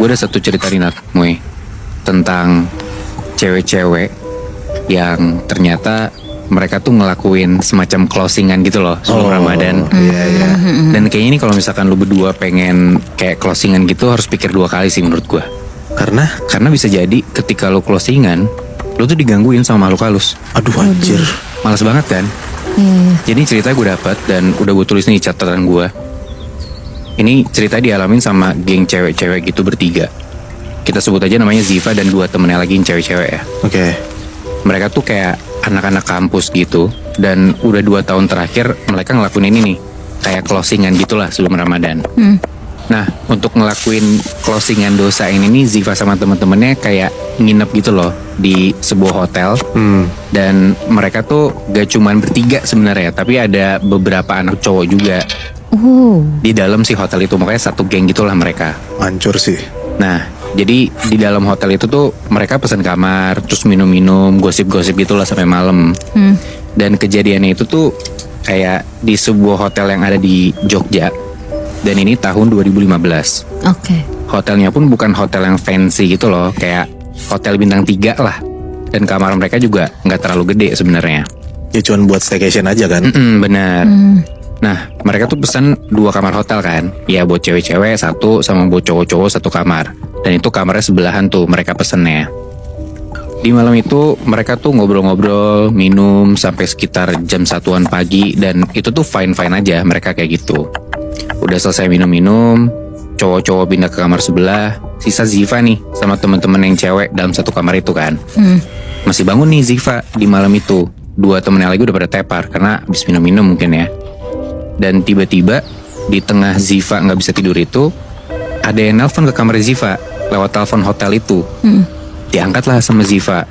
gue ada satu cerita nih Nat, Moy, tentang cewek-cewek yang ternyata mereka tuh ngelakuin semacam closingan gitu loh sebelum Ramadan. Iya. Dan kayaknya ini kalau misalkan lu berdua pengen kayak closingan gitu harus pikir 2 kali sih menurut gue. Karena bisa jadi ketika lu closingan, lu tuh digangguin sama makhluk halus. Aduh anjir. Males banget kan? Jadi cerita gue dapat dan udah gue tulis nih di catatan gue. Ini cerita dialamin sama geng cewek-cewek gitu bertiga. Kita sebut aja namanya Ziva dan 2 temennya lagi yang cewek-cewek ya. Oke. Mereka tuh kayak anak-anak kampus gitu. Dan udah 2 tahun terakhir mereka ngelakuin ini nih, kayak closingan gitulah sebelum Ramadan. Nah, untuk ngelakuin closingan dosa ini nih, Ziva sama temen-temennya kayak nginep gitu loh di sebuah hotel. Dan mereka tuh gak cuman bertiga sebenarnya, tapi ada beberapa anak cowok juga di dalam si hotel itu. Makanya satu geng gitulah mereka. Hancur sih. Nah, jadi di dalam hotel itu tuh mereka pesan kamar, terus minum-minum, gosip-gosip gitulah sampai malam. Dan kejadiannya itu tuh kayak di sebuah hotel yang ada di Jogja. Dan ini tahun 2015. Oke. Hotelnya pun bukan hotel yang fancy gitu loh, kayak hotel bintang 3 lah. Dan kamar mereka juga nggak terlalu gede sebenarnya. Ya cuman buat staycation aja kan. Bener. Nah, mereka tuh pesan 2 kamar hotel kan. Ya buat cewek-cewek 1 sama buat cowok-cowok 1 kamar. Dan itu kamarnya sebelahan tuh mereka pesennya. Di malam itu mereka tuh ngobrol-ngobrol, minum sampai sekitar jam 1-an pagi. Dan itu tuh fine-fine aja mereka kayak gitu. Udah selesai minum-minum, cowok-cowok pindah ke kamar sebelah. Sisa Ziva nih sama temen-temen yang cewek dalam 1 kamar itu kan. Masih bangun nih Ziva di malam itu. 2 temennya lagi udah pada tepar karena habis minum-minum mungkin ya. Dan tiba-tiba di tengah Ziva gak bisa tidur itu, ada yang nelpon ke kamar Ziva lewat telepon hotel itu. Diangkatlah sama Ziva.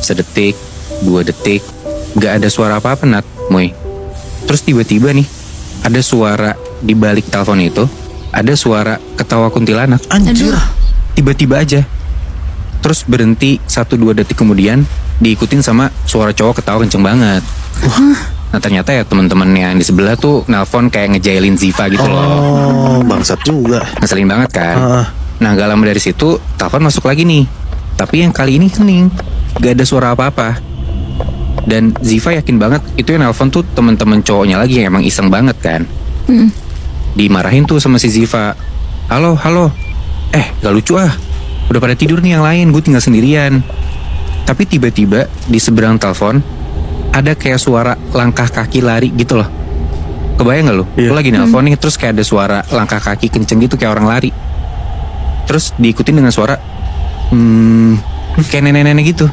Sedetik, 2 detik, gak ada suara apa-apa Nat, Moy. Terus tiba-tiba nih, ada suara di balik telepon itu, ada suara ketawa kuntilanak. Anjir. Tiba-tiba aja. Terus berhenti 1-2 detik kemudian, diikutin sama suara cowok ketawa kenceng banget. Nah ternyata ya teman-teman yang di sebelah tuh nelpon kayak ngejailin Ziva gitu loh. Oh, bangsat juga. Ngeselin banget kan. Nah gak lama dari situ telepon masuk lagi nih. Tapi yang kali ini hening, gak ada suara apa-apa. Dan Ziva yakin banget itu yang nelpon tuh teman-teman cowoknya lagi yang emang iseng banget kan. Dimarahin tuh sama si Ziva. Halo, gak lucu ah. Udah pada tidur nih yang lain, gue tinggal sendirian. Tapi tiba-tiba di seberang telepon ada kayak suara langkah kaki lari gitu loh. Kebayang gak lu? Lu lagi nelpon nih, terus kayak ada suara langkah kaki kenceng gitu kayak orang lari. Terus diikutin dengan suara kayak nenek-nenek gitu.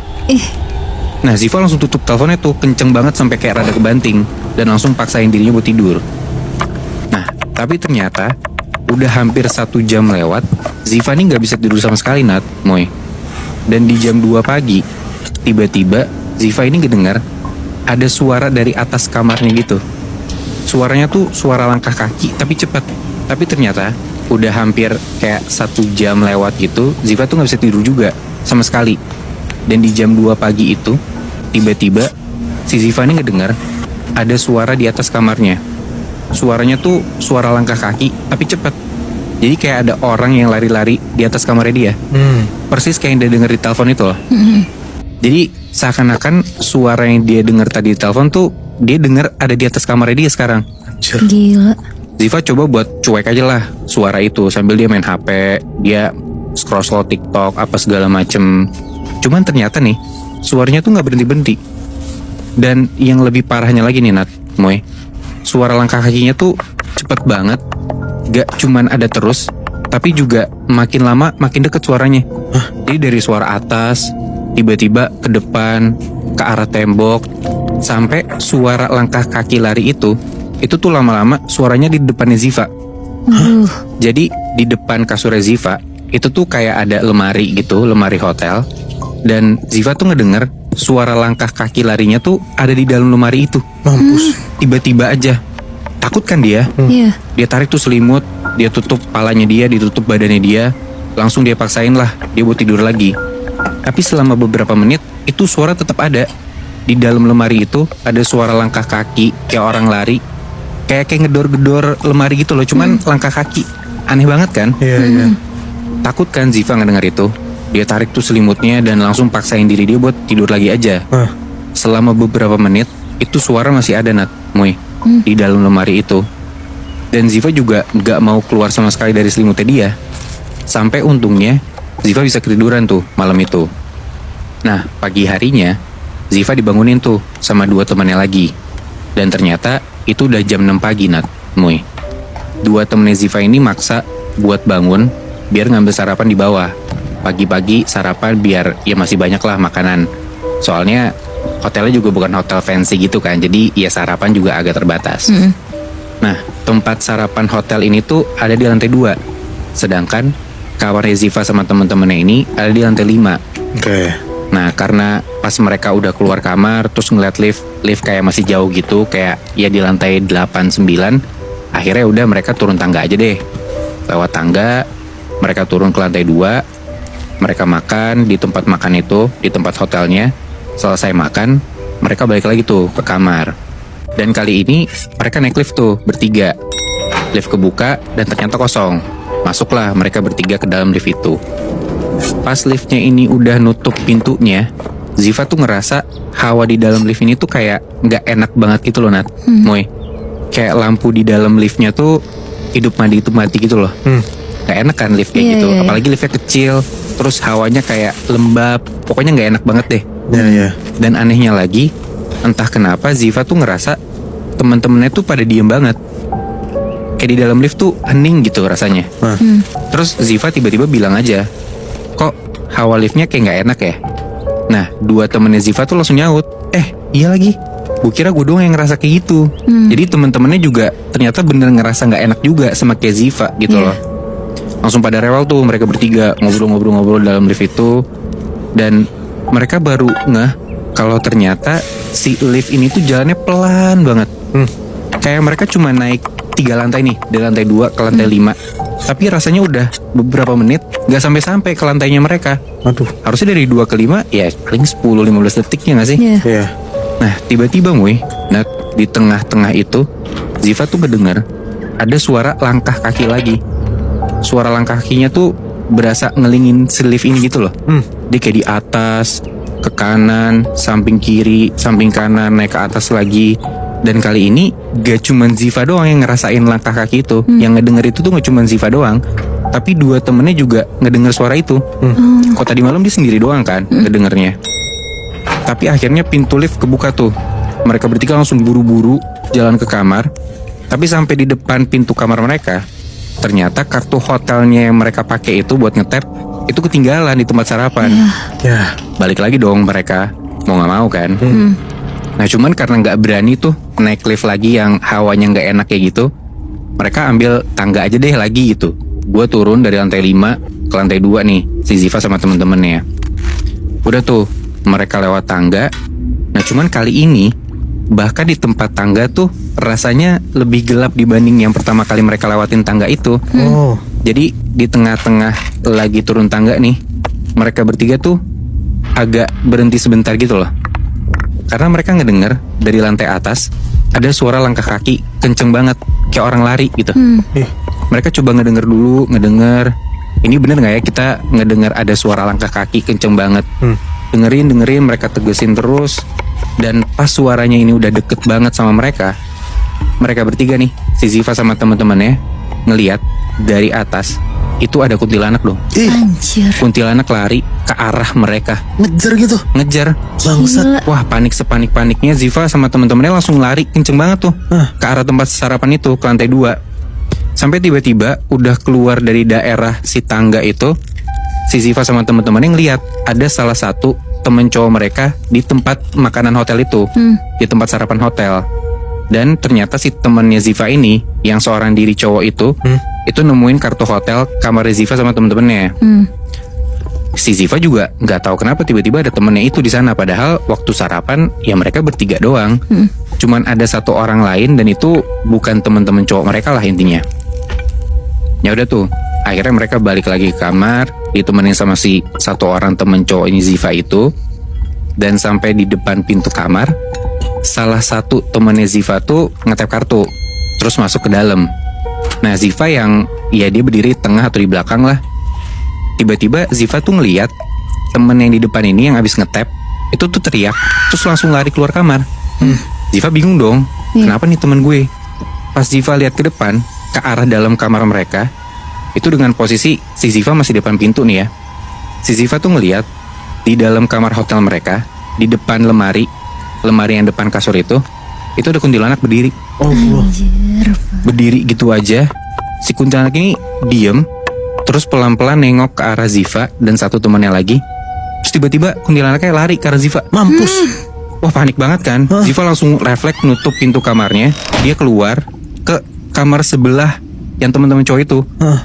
Nah Ziva langsung tutup teleponnya tuh kenceng banget sampai kayak rada kebanting. Dan langsung paksain dirinya buat tidur. Nah tapi ternyata udah hampir 1 jam lewat, Ziva nih gak bisa tidur sama sekali Nat, Moy. Dan di jam 2 pagi tiba-tiba Ziva ini ngedengar ada suara dari atas kamarnya gitu. Suaranya tuh suara langkah kaki tapi cepat. Tapi ternyata udah hampir kayak 1 jam lewat gitu, Ziva tuh gak bisa tidur juga sama sekali. Dan di jam 2 pagi itu tiba-tiba si Ziva ini ngedengar ada suara di atas kamarnya. Suaranya tuh suara langkah kaki tapi cepat. Jadi kayak ada orang yang lari-lari di atas kamarnya dia. Persis kayak yang dia denger di telepon itu loh. Jadi seakan-akan suara yang dia dengar tadi di telepon tuh dia dengar ada di atas kamarnya dia sekarang. Gila. Ziva coba buat cuek aja lah suara itu sambil dia main HP, dia scroll TikTok apa segala macem. Cuman ternyata nih suaranya tuh nggak berhenti-berhenti. Dan yang lebih parahnya lagi nih Nat, Moy, suara langkah kakinya tuh cepet banget. Gak cuman ada terus, tapi juga makin lama makin deket suaranya. Jadi dari suara atas tiba-tiba ke depan, ke arah tembok, sampai suara langkah kaki lari itu tuh lama-lama suaranya di depannya Ziva. Jadi di depan kasurnya Ziva itu tuh kayak ada lemari gitu, lemari hotel. Dan Ziva tuh ngedenger suara langkah kaki larinya tuh ada di dalam lemari itu. Mampus. Tiba-tiba aja. Takut kan dia? Iya. Dia tarik tuh selimut, dia tutup palanya dia, ditutup badannya dia. Langsung dia paksain lah, dia buat tidur lagi. Tapi selama beberapa menit itu suara tetap ada. Di dalam lemari itu ada suara langkah kaki kayak orang lari. Kayak ngedor-gedor lemari gitu loh, cuman langkah kaki. Aneh banget kan? Iya. Takut kan Ziva ngedenger itu. Dia tarik tuh selimutnya dan langsung paksain diri dia buat tidur lagi aja. Hah. Selama beberapa menit, itu suara masih ada Nat, Moy, di dalam lemari itu. Dan Ziva juga gak mau keluar sama sekali dari selimutnya dia. Sampai untungnya, Ziva bisa ketiduran tuh malam itu. Nah, pagi harinya, Ziva dibangunin tuh sama 2 temannya lagi. Dan ternyata itu udah jam 6 pagi Nat, Moy. 2 temennya Ziva ini maksa buat bangun biar ngambil sarapan di bawah. Pagi-pagi sarapan biar ya masih banyak lah makanan. Soalnya hotelnya juga bukan hotel fancy gitu kan, jadi ya sarapan juga agak terbatas. Nah, tempat sarapan hotel ini tuh ada di lantai 2. Sedangkan kamarnya Ziva sama temen-temennya ini ada di lantai 5. Oke. Nah, karena pas mereka udah keluar kamar terus ngeliat lift kayak masih jauh gitu, kayak ya di lantai 8-9, akhirnya udah mereka turun tangga aja deh. Lewat tangga, mereka turun ke lantai 2. Mereka makan di tempat makan itu, di tempat hotelnya. Selesai makan, mereka balik lagi tuh ke kamar. Dan kali ini mereka naik lift tuh bertiga. Lift kebuka dan ternyata kosong. Masuklah mereka bertiga ke dalam lift itu. Pas liftnya ini udah nutup pintunya, Ziva tuh ngerasa hawa di dalam lift ini tuh kayak nggak enak banget gitu loh Nat, Moy. Kayak lampu di dalam liftnya tuh hidup mati gitu loh. Gak enak kan lift kayak gitu. Apalagi liftnya kecil, terus hawanya kayak lembab. Pokoknya gak enak banget deh. Ya. Dan anehnya lagi, entah kenapa Ziva tuh ngerasa teman-temannya tuh pada diem banget. Kayak di dalam lift tuh hening gitu rasanya. Terus Ziva tiba-tiba bilang aja, kok hawa liftnya kayak gak enak ya? Nah, 2 temennya Ziva tuh langsung nyaut, iya lagi, gue kira gue doang yang ngerasa kayak gitu. Jadi teman-temannya juga ternyata bener ngerasa gak enak juga sama kayak Ziva gitu loh. Langsung pada rewel tuh mereka bertiga ngobrol-ngobrol dalam lift itu. Dan mereka baru ngeh kalau ternyata si lift ini tuh jalannya pelan banget. Kayak mereka cuma naik 3 lantai nih, dari lantai 2 ke lantai 5. Tapi rasanya udah beberapa menit gak sampai-sampai ke lantainya mereka. Aduh. Harusnya dari 2 ke 5 ya paling 10-15 detiknya gak sih? Iya. Nah, tiba-tiba Nat, di tengah-tengah itu Ziva tuh kedengar ada suara langkah kaki lagi. Suara langkah kakinya tuh berasa ngelingin si lift ini gitu loh. Dia kayak di atas, ke kanan, samping kiri, samping kanan, naik ke atas lagi. Dan kali ini gak cuman Ziva doang yang ngerasain langkah kaki itu. Yang ngedenger itu tuh gak cuman Ziva doang, tapi 2 temennya juga ngedenger suara itu. Kok tadi malam dia sendiri doang kan ngedengernya. Tapi akhirnya pintu lift kebuka tuh. Mereka bertiga langsung buru-buru jalan ke kamar. Tapi sampai di depan pintu kamar mereka, ternyata kartu hotelnya yang mereka pakai itu buat ngetap itu ketinggalan di tempat sarapan. Ya. Balik lagi dong mereka, mau gak mau kan. Nah, cuman karena gak berani tuh naik lift lagi yang hawanya gak enak kayak gitu, mereka ambil tangga aja deh lagi gitu. Gue turun dari lantai 5 ke lantai 2 nih, si Ziva sama temen-temennya. Udah tuh mereka lewat tangga. Nah, cuman kali ini bahkan di tempat tangga tuh rasanya lebih gelap dibanding yang pertama kali mereka lewatin tangga itu. Jadi di tengah-tengah lagi turun tangga nih, mereka bertiga tuh agak berhenti sebentar gitu loh. Karena mereka ngedenger dari lantai atas ada suara langkah kaki kenceng banget, kayak orang lari gitu. Mereka coba ngedenger dulu, ini bener gak ya kita ngedenger ada suara langkah kaki kenceng banget. Dengerin, mereka tegesin terus. Dan pas suaranya ini udah deket banget sama mereka bertiga nih, si Ziva sama teman-temannya ngelihat dari atas itu ada kuntilanak dong. Anjir. Kuntilanak lari ke arah mereka. Ngejar gitu. Ngejar. Bangsat. Wah, panik sepanik-paniknya Ziva sama teman-temannya langsung lari kenceng banget tuh ke arah tempat sarapan itu, ke lantai 2. Sampai tiba-tiba udah keluar dari daerah si tangga itu, si Ziva sama teman-temannya ngelihat ada salah satu temen cowok mereka di tempat makanan hotel itu, di tempat sarapan hotel. Dan ternyata si temennya Ziva ini, yang seorang diri cowok itu nemuin kartu hotel kamar Ziva sama temen-temennya. Si Ziva juga nggak tahu kenapa tiba-tiba ada temennya itu di sana, padahal waktu sarapan ya mereka bertiga doang. Cuman ada satu orang lain dan itu bukan temen-temen cowok mereka lah intinya. Ya udah tuh, akhirnya mereka balik lagi ke kamar, ditemenin sama si satu orang temen cowok ini Ziva itu. Dan sampai di depan pintu kamar, salah satu temennya Ziva tuh ngetap kartu, terus masuk ke dalam. Nah, Ziva yang ya dia berdiri tengah atau di belakang lah, tiba-tiba Ziva tuh ngeliat temen yang di depan ini yang abis ngetap itu tuh teriak, terus langsung lari keluar kamar. Ziva bingung dong, kenapa nih temen gue? Pas Ziva lihat ke depan, ke arah dalam kamar mereka, itu dengan posisi si Ziva masih di depan pintu nih ya. Si Ziva tuh ngeliat di dalam kamar hotel mereka, di depan lemari yang depan kasur itu ada kuntilanak berdiri. Allah. Anjir. Berdiri gitu aja. Si kuntilanak ini diem, terus pelan-pelan nengok ke arah Ziva dan satu temannya lagi. Terus tiba-tiba kuntilanaknya lari ke arah Ziva. Mampus. Wah, panik banget kan. Ziva langsung refleks nutup pintu kamarnya. Dia keluar ke kamar sebelah yang teman-teman cowok itu.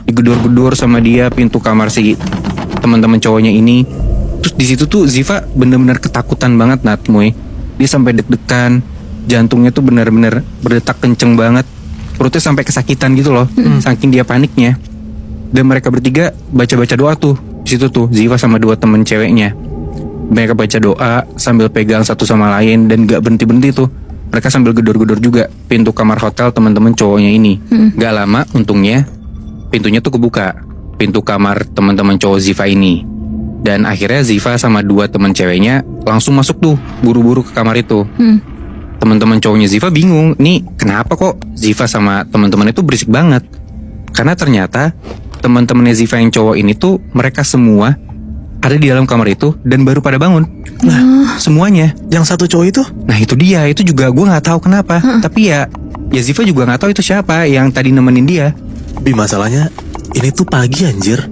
Digedor-gedor sama dia pintu kamar si teman-teman cowoknya ini. Terus di situ tuh Ziva bener-bener ketakutan banget Natmoy. Dia sampai deg-degan, jantungnya tuh bener-bener berdetak kenceng banget. Perutnya sampai kesakitan gitu loh, saking dia paniknya. Dan mereka bertiga baca-baca doa tuh. Di situ tuh Ziva sama dua temen ceweknya. Mereka baca doa sambil pegang satu sama lain dan gak berhenti-berhenti tuh. Mereka sambil gedor-gedor juga pintu kamar hotel teman-teman cowoknya ini. Gak lama untungnya pintunya tuh kebuka. Pintu kamar teman-teman cowok Ziva ini. Dan akhirnya Ziva sama dua teman ceweknya langsung masuk tuh buru-buru ke kamar itu. Teman-teman cowoknya Ziva bingung, nih kenapa kok Ziva sama teman-teman itu berisik banget? Karena ternyata teman-temannya Ziva yang cowok ini tuh mereka semua ada di dalam kamar itu dan baru pada bangun. Nah, semuanya. Yang satu cowok itu? Nah itu dia, itu juga gue nggak tahu kenapa. Tapi ya Ziva juga nggak tahu itu siapa yang tadi nemenin dia. Bi, masalahnya ini tuh pagi anjir.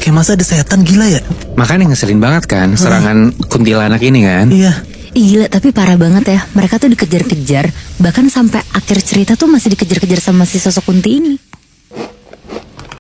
Kayak masa ada setan, gila ya? Makanya ngeselin banget kan serangan kuntilanak ini kan. Iya. Gila, tapi parah banget ya. Mereka tuh dikejar-kejar, bahkan sampai akhir cerita tuh masih dikejar-kejar sama si sosok Kunti ini.